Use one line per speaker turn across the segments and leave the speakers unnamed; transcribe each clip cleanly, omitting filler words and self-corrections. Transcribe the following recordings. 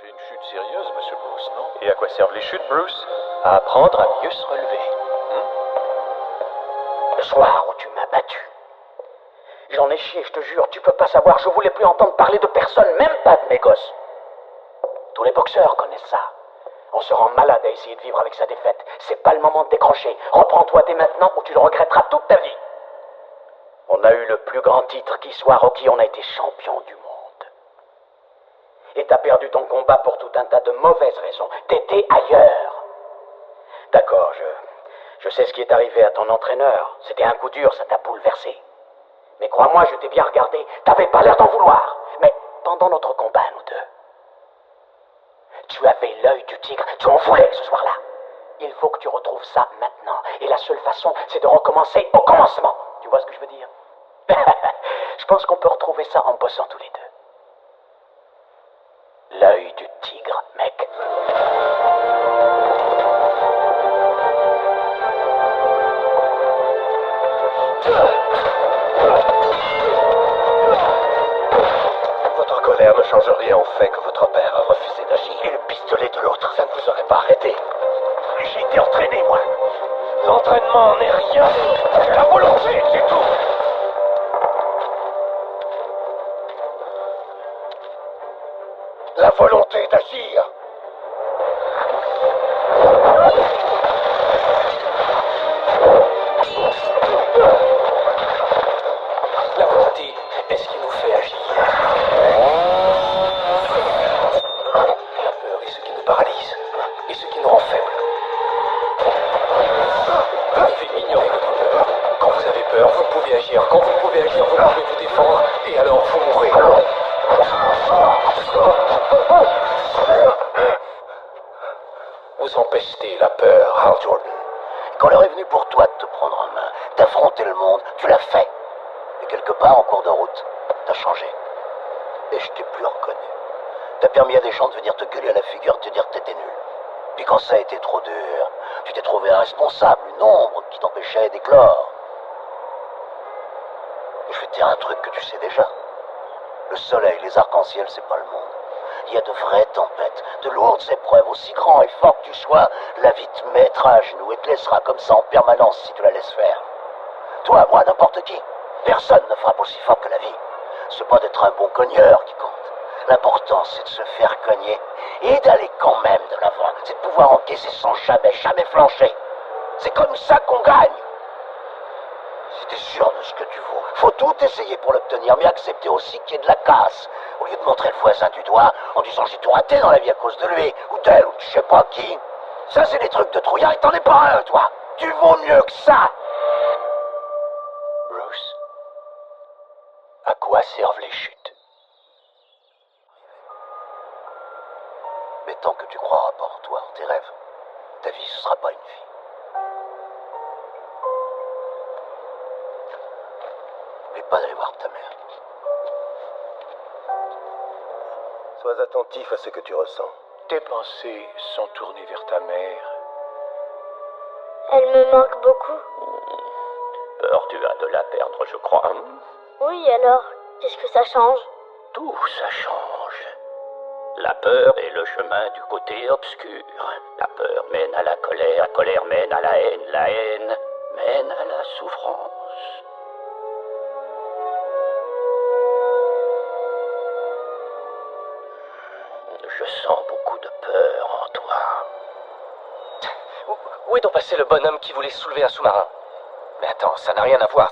fait une chute sérieuse, Monsieur Bruce, non?
Et à quoi servent les chutes, Bruce? À apprendre à mieux se relever.
Le soir où tu m'as battu. J'en ai chié, je te jure, tu peux pas savoir, je voulais plus entendre parler de personne, même pas de mes gosses. Tous les boxeurs connaissent ça. On se rend malade à essayer de vivre avec sa défaite. C'est pas le moment de décrocher. Reprends-toi dès maintenant ou tu le regretteras toute ta vie. On a eu le plus grand titre qui soit, Rocky, on a été champion du monde. Et t'as perdu ton combat pour tout un tas de mauvaises raisons. T'étais ailleurs. D'accord, je sais ce qui est arrivé à ton entraîneur. C'était un coup dur, ça t'a bouleversé. Mais crois-moi, je t'ai bien regardé. T'avais pas l'air d'en vouloir. Mais pendant notre combat, nous deux, tu avais l'œil du tigre. Tu en voulais ce soir-là. Il faut que tu retrouves ça maintenant. Et la seule façon, c'est de recommencer au commencement. Tu vois ce que je veux dire? Je pense qu'on peut retrouver ça en bossant tous les deux. L'œil du tigre, mec.
Votre colère ne change rien au fait que votre père a refusé d'agir.
Et le pistolet de l'autre, ça ne vous aurait pas arrêté. J'ai été entraîné, moi.
L'entraînement n'est rien. C'est la volonté, c'est tout. La volonté d'agir. La volonté est ce qui nous fait agir. La peur est ce qui nous paralyse et ce qui nous rend faibles. Vous devez ignorer votre peur. Quand vous avez peur, vous pouvez agir. Quand vous pouvez agir, vous pouvez vous défendre. Et alors vous mourrez. Vous empêchez la peur, Hal Jordan.
Quand l'heure est venue pour toi de te prendre en main, d'affronter le monde, tu l'as fait. Et quelque part, en cours de route, t'as changé. Et je t'ai plus reconnu. T'as permis à des gens de venir te gueuler à la figure, te dire que t'étais nul. Puis quand ça a été trop dur, tu t'es trouvé un responsable, une ombre qui t'empêchait d'éclore. Je vais te dire un truc que tu sais déjà. Le soleil, les arcs-en-ciel, c'est pas le monde. Il y a de vraies tempêtes, de lourdes épreuves, aussi grand et fort que tu sois, la vie te mettra à genoux et te laissera comme ça en permanence si tu la laisses faire. Toi, moi, n'importe qui. Personne ne frappe aussi fort que la vie. C'est pas d'être un bon cogneur qui compte. L'important, c'est de se faire cogner et d'aller quand même de l'avant. C'est de pouvoir encaisser sans jamais flancher. C'est comme ça qu'on gagne. Si t'es sûr de ce que tu vaux, faut tout essayer pour l'obtenir, mais accepter aussi qu'il y ait de la casse. Au lieu de montrer le voisin du doigt en disant j'ai tout raté dans la vie à cause de lui, ou tel, ou je sais pas qui. Ça, c'est des trucs de trouillard et t'en es pas un, toi. Tu vaux mieux que ça.
Bruce, à quoi servent les chutes?
Mais tant que tu croiras pas en toi, en tes rêves, ta vie, ce sera pas une vie. N'oublie pas d'aller voir ta mère.
Sois attentif à ce que tu ressens.
Tes pensées sont tournées vers ta mère.
Elle me manque beaucoup.
Peur, tu as de la perdre, je crois.
Oui, alors, qu'est-ce que ça change?
Tout ça change. La peur est le chemin du côté obscur. La peur mène à la colère mène à la haine mène à la souffrance. Je sens beaucoup de peur en toi.
Où est donc passé le bonhomme qui voulait soulever un sous-marin? Mais attends, ça n'a rien à voir.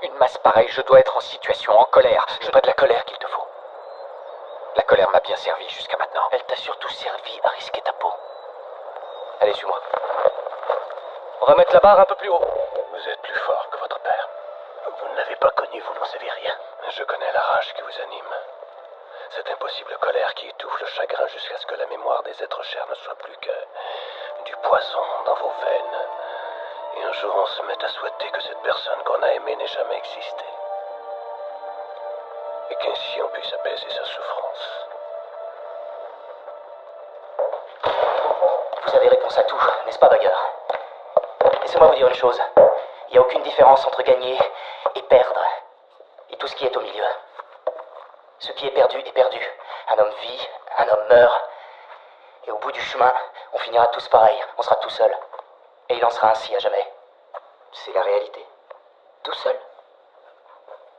Une masse pareille, je dois être en situation, en colère. Ce n'est pas de la colère qu'il te faut. La colère m'a bien servi jusqu'à maintenant.
Elle t'a surtout servi à risquer ta peau.
Allez, suis-moi. On va mettre la barre un peu plus haut.
Vous êtes plus fort que votre père.
Vous ne l'avez pas connu, vous n'en savez rien.
Je connais la rage qui vous anime. Cette impossible colère qui étouffe le chagrin jusqu'à ce que la mémoire des êtres chers ne soit plus que du poison dans vos veines. Et un jour on se met à souhaiter que cette personne qu'on a aimée n'ait jamais existé. Et qu'ainsi on puisse apaiser sa souffrance.
Vous avez réponse à tout, n'est-ce pas, Bagger? Laissez-moi vous dire une chose. Il n'y a aucune différence entre gagner et perdre. Et tout ce qui est au milieu.
Ce qui est perdu est perdu. Un homme vit, un homme meurt. Et au bout du chemin, on finira tous pareil. On sera tout seul. Et il en sera ainsi à jamais.
C'est la réalité. Tout seul.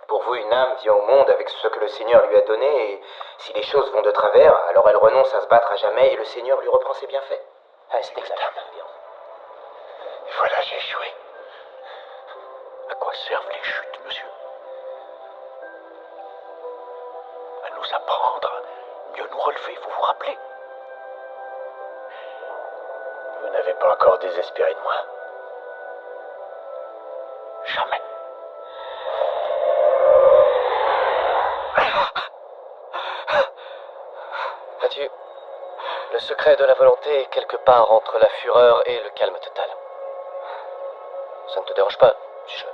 Pour vous, une âme vient au monde avec ce que le Seigneur lui a donné, et si les choses vont de travers, alors elle renonce à se battre à jamais, et le Seigneur lui reprend ses bienfaits.
Ah, c'est exact.
Voilà, j'ai échoué. À quoi servent les chutes, monsieur? À nous apprendre à mieux nous relever, vous vous rappelez? Vous n'avez pas encore désespéré de moi. Jamais.
Mathieu, le secret de la volonté est quelque part entre la fureur et le calme total. Ça ne te dérange pas, dis-je.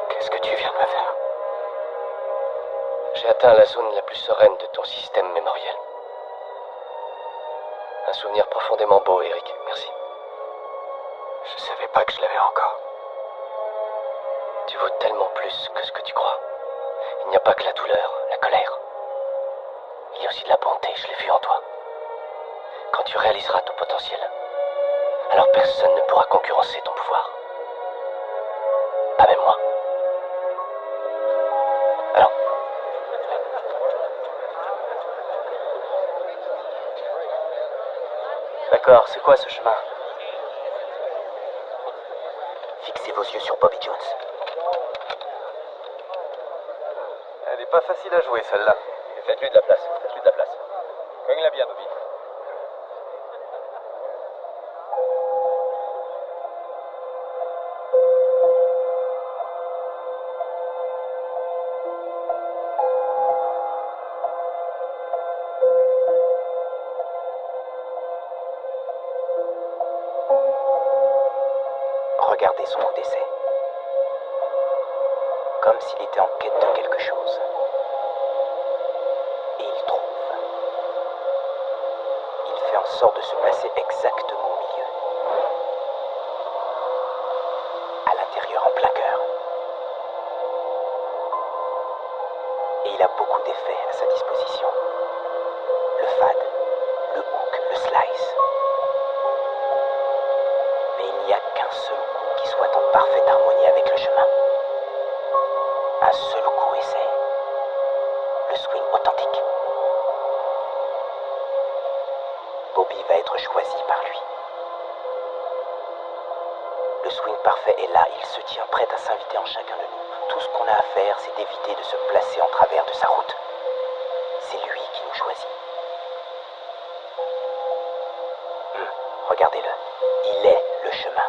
Qu'est-ce que tu viens de me faire?
J'ai atteint la zone la plus sereine de ton système mémoriel. Un souvenir profondément beau, Eric. Merci.
Je savais pas que je l'avais encore.
Tu vaux tellement plus que ce que tu crois. Il n'y a pas que la douleur, la colère. Il y a aussi de la bonté, je l'ai vu en toi. Quand tu réaliseras ton potentiel, alors personne ne pourra concurrencer ton pouvoir. Pas même moi. Alors, d'accord, c'est quoi ce chemin?
Fixez vos yeux sur Bobby Jones.
Elle n'est pas facile à jouer, celle-là.
Faites-lui de la place, faites-lui de la place. Cogne-la bien, Bobby.
Regardez son coup d'essai. Comme s'il était en quête de quelque chose. Et il trouve. Il fait en sorte de se placer exactement au milieu. À l'intérieur, en plein cœur. Et il a beaucoup d'effets à sa disposition. Le fade, le hook, le slice. Mais il n'y a qu'un seul coup qui soit en parfaite harmonie avec le chemin. Un seul coup et c'est le swing authentique. Bobby va être choisi par lui. Le swing parfait est là, il se tient prêt à s'inviter en chacun de nous. Tout ce qu'on a à faire, c'est d'éviter de se placer en travers de sa route. C'est lui qui nous choisit. Regardez-le, il est le chemin.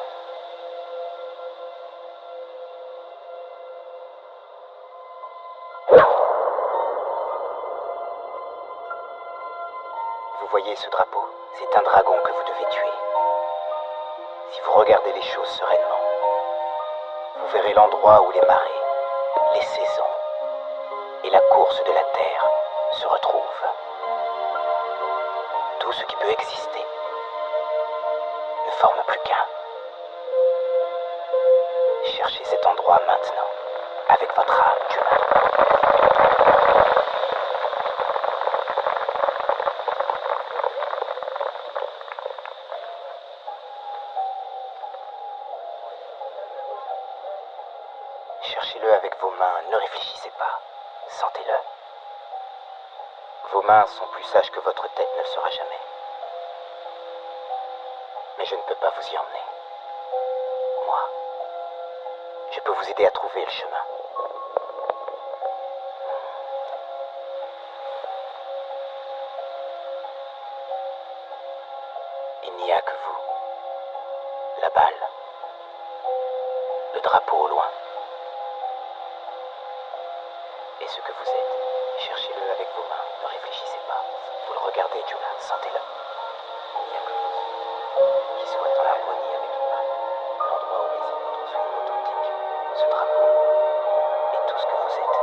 Vous voyez ce drapeau? C'est un dragon que vous devez tuer. Si vous regardez les choses sereinement, vous verrez l'endroit où les marées, les saisons et la course de la terre se retrouvent. Tout ce qui peut exister ne forme plus qu'un. Cherchez cet endroit maintenant, avec votre âme d'humain. Cherchez-le avec vos mains, ne réfléchissez pas, sentez-le. Vos mains sont plus sages que votre tête ne le sera jamais. Mais je ne peux pas vous y emmener. Moi, je peux vous aider à trouver le chemin. Il n'y a que vous, la balle, le drapeau au loin. Et ce que vous êtes, cherchez-le avec vos mains, ne réfléchissez pas. Vous le regardez, Julia, sentez-le. Il n'y a que vous, qui soit en harmonie avec l'endroit où réside votre fluide authentique, ce drapeau, et tout ce que vous êtes.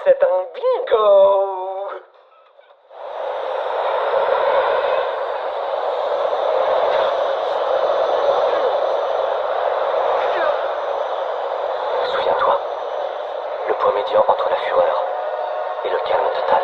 C'est un bingo! Souviens-toi, le point médian entre la fureur et le calme total.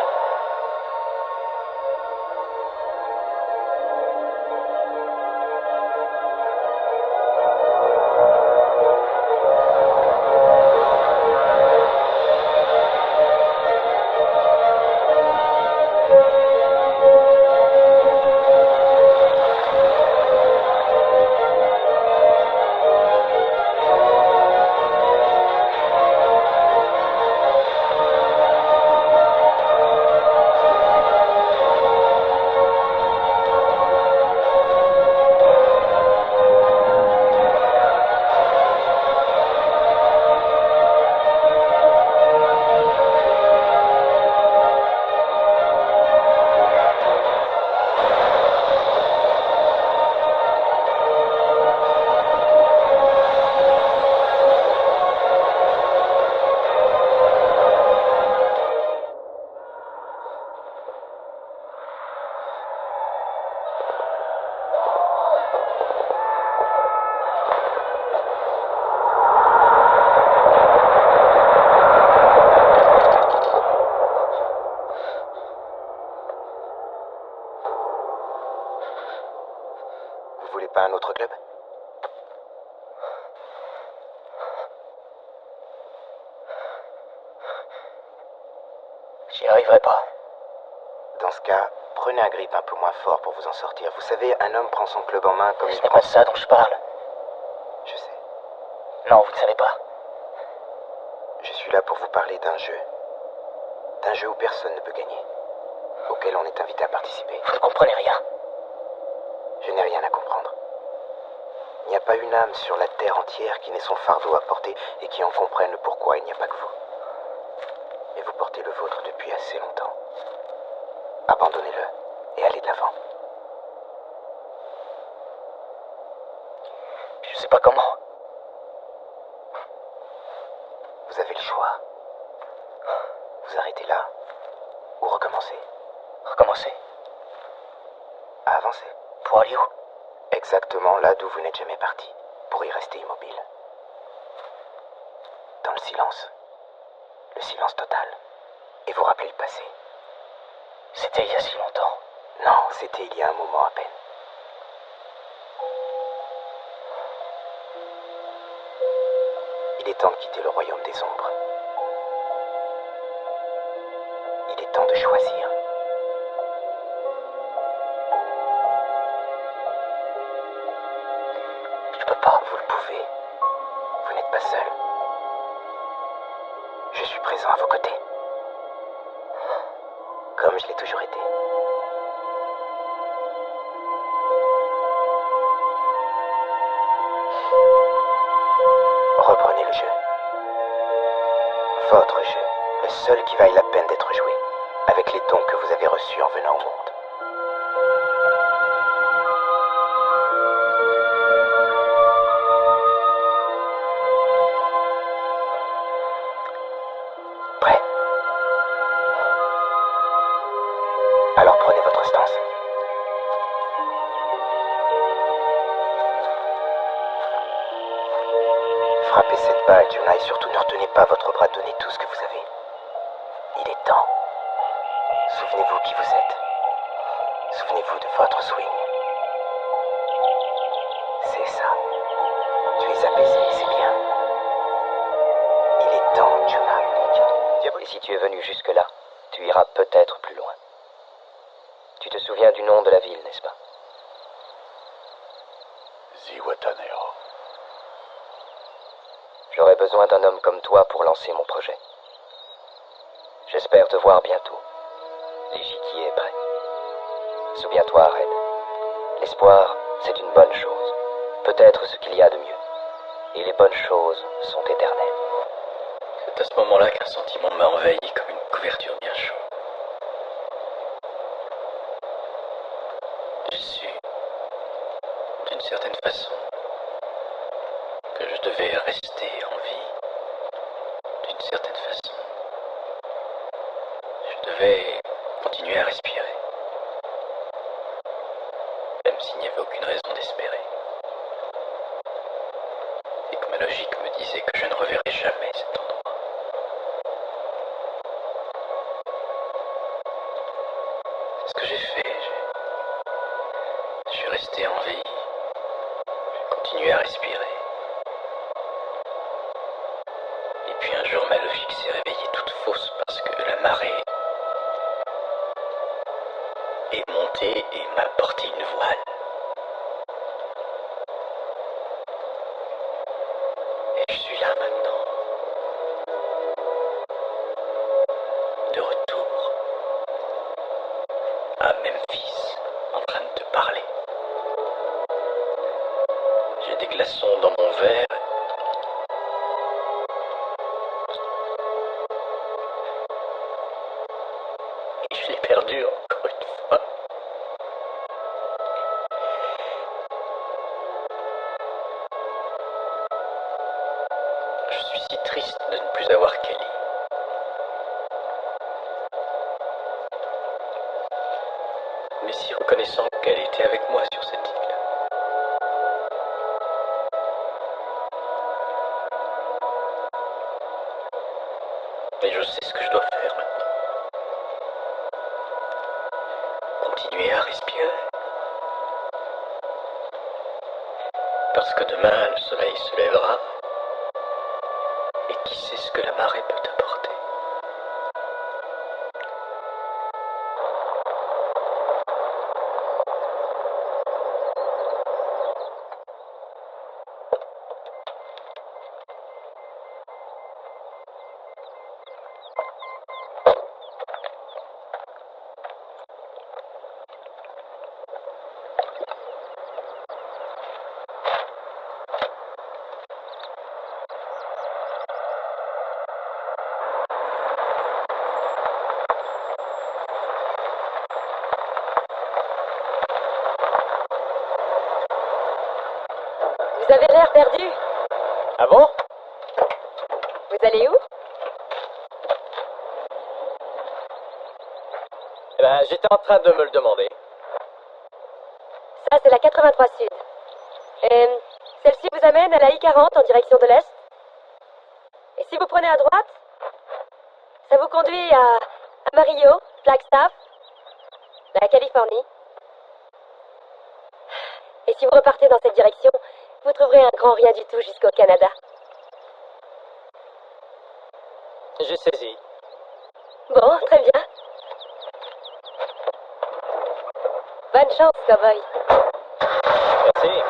Vous voulez pas un autre club?
J'y arriverai pas.
Dans ce cas, prenez un grip un peu moins fort pour vous en sortir. Vous savez, un homme prend son club en main comme
Ce
il
n'est
prend...
pas de ça dont je parle.
Je sais.
Non, vous ne savez pas.
Je suis là pour vous parler d'un jeu. D'un jeu où personne ne peut gagner. Auquel on est invité à participer.
Vous ne comprenez rien.
Je n'ai rien à comprendre. Il n'y a pas une âme sur la terre entière qui n'ait son fardeau à porter et qui en comprenne le pourquoi. Il n'y a pas que vous. Mais vous portez le vôtre depuis assez longtemps. Abandonnez-le et allez de l'avant.
Je sais pas comment.
Vous avez le choix. Vous arrêtez là ou recommencez.
Recommencer.
À avancer.
Pour aller où?
Exactement là d'où vous n'êtes jamais parti. Pour y rester immobile. Dans le silence. Le silence total. Et vous rappelez le passé.
C'était il y a si longtemps.
Non, c'était il y a un moment à peine. Il est temps de quitter le royaume des ombres. Il est temps de choisir.
Je peux pas.
Vous le pouvez. Vous n'êtes pas seul. Je suis présent à vos côtés. Comme je l'ai toujours été. Reprenez le jeu. Votre jeu. Le seul qui vaille la peine d'être joué. Avec les dons que vous avez reçus en venant au monde. Prêt?
pas, Jonah, et surtout ne retenez pas votre bras, donnez tout ce que vous avez. Il est temps. Souvenez-vous qui vous êtes. Souvenez-vous de votre swing. C'est ça. Tu es apaisé, c'est bien. Il est temps, Jonah.
Et si tu es venu jusque-là, tu iras peut-être plus loin. Tu te souviens du nom de la ville, n'est-ce pas?
Zihuatanejo.
J'aurai besoin d'un homme comme toi pour lancer mon projet. J'espère te voir bientôt. L'échiquier est prêt. Souviens-toi, Red. L'espoir, c'est une bonne chose. Peut-être ce qu'il y a de mieux. Et les bonnes choses sont éternelles.
C'est à ce moment-là qu'un sentiment m'a envahi comme une couverture bien chaude. J'ai su, d'une certaine façon, que je devais rester en vie. D'une certaine façon, je devais continuer à respirer, même s'il n'y avait aucune raison d'espérer. Et que ma logique me disait que je ne reverrais jamais cet endroit. C'est ce que j'ai fait. Je suis resté en vie. J'ai continué à respirer. Et puis un jour, ma logique s'est réveillée toute fausse parce que la marée est montée et m'a porté une voile. Et je suis là maintenant, de retour à Memphis, en train de te parler. J'ai des glaçons dans mon verre. Et je l'ai perdu encore une fois. Je suis si triste de ne plus avoir Kelly. Mais si reconnaissant qu'elle était avec moi sur cette île. Et je sais ce que je dois faire maintenant. Continuer à respirer. Parce que demain, le soleil se lèvera. Et qui sait ce que la marée peut apporter.
Vous avez l'air perdu.
Ah bon?
Vous allez où?
Eh ben, j'étais en train de me le demander.
Ça, c'est la 83 Sud. Et celle-ci vous amène à la I-40 en direction de l'Est. Et si vous prenez à droite, ça vous conduit à Amarillo, Flagstaff, la Californie. Et si vous repartez dans cette direction, vous trouverez un grand rien du tout jusqu'au Canada.
J'ai saisi.
Bon, très bien. Bonne chance, cowboy.
Merci.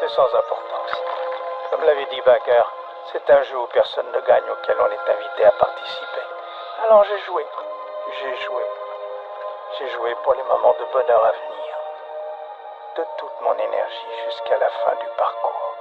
c'est sans importance. Comme l'avait dit Baker, c'est un jeu où personne ne gagne, auquel on est invité à participer. Alors j'ai joué. J'ai joué pour les moments de bonheur à venir. De toute mon énergie jusqu'à la fin du parcours.